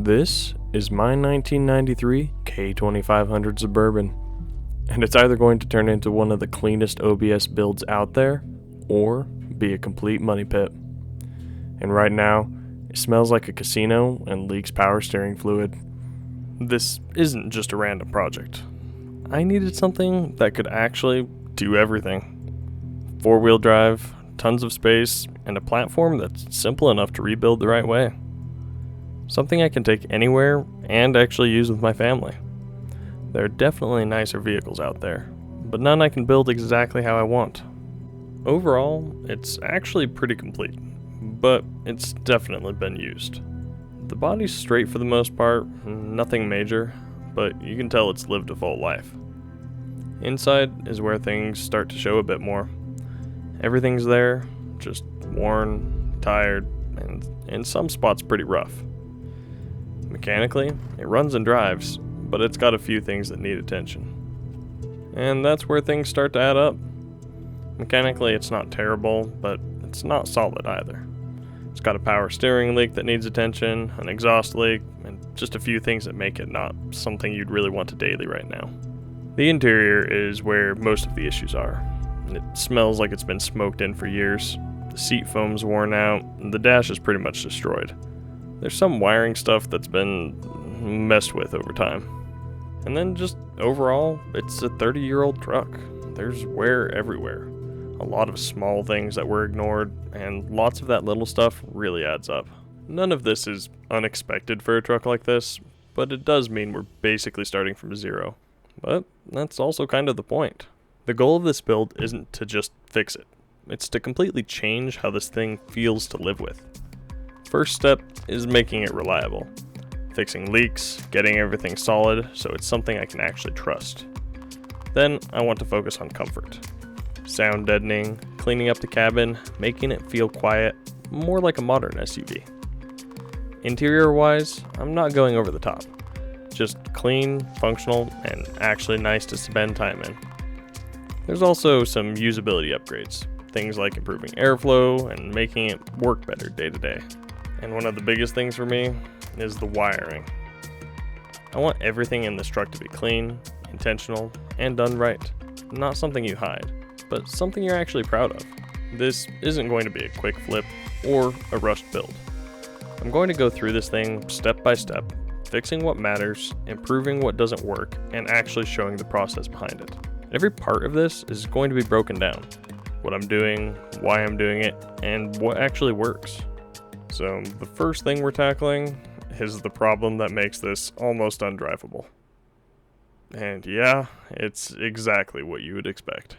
This is my 1993 K2500 Suburban, and it's either going to turn into one of the cleanest OBS builds out there, or be a complete money pit. And right now, it smells like a casino and leaks power steering fluid. This isn't just a random project. I needed something that could actually do everything. 4-wheel drive, tons of space, and a platform that's simple enough to rebuild the right way. Something I can take anywhere and actually use with my family. There are definitely nicer vehicles out there, but none I can build exactly how I want. Overall, it's actually pretty complete, but it's definitely been used. The body's straight for the most part, nothing major, but you can tell it's lived a full life. Inside is where things start to show a bit more. Everything's there, just worn, tired, and in some spots pretty rough. Mechanically, it runs and drives, but it's got a few things that need attention. And that's where things start to add up. Mechanically, it's not terrible, but it's not solid either. It's got a power steering leak that needs attention, an exhaust leak, and just a few things that make it not something you'd really want to daily right now. The interior is where most of the issues are. It smells like it's been smoked in for years. The seat foam's worn out, and the dash is pretty much destroyed. There's some wiring stuff that's been messed with over time. And then just overall, it's a 30-year-old truck. There's wear everywhere. A lot of small things that were ignored, and lots of that little stuff really adds up. None of this is unexpected for a truck like this, but it does mean we're basically starting from zero. But that's also kind of the point. The goal of this build isn't to just fix it. It's to completely change how this thing feels to live with. First step is making it reliable. Fixing leaks, getting everything solid so it's something I can actually trust. Then I want to focus on comfort. Sound deadening, cleaning up the cabin, making it feel quiet, more like a modern SUV. Interior-wise, I'm not going over the top. Just clean, functional, and actually nice to spend time in. There's also some usability upgrades, things like improving airflow and making it work better day to day. And one of the biggest things for me is the wiring. I want everything in this truck to be clean, intentional, and done right. Not something you hide, but something you're actually proud of. This isn't going to be a quick flip or a rushed build. I'm going to go through this thing step by step, fixing what matters, improving what doesn't work, and actually showing the process behind it. Every part of this is going to be broken down. What I'm doing, why I'm doing it, and what actually works. So the first thing we're tackling is the problem that makes this almost undrivable. And yeah, it's exactly what you would expect.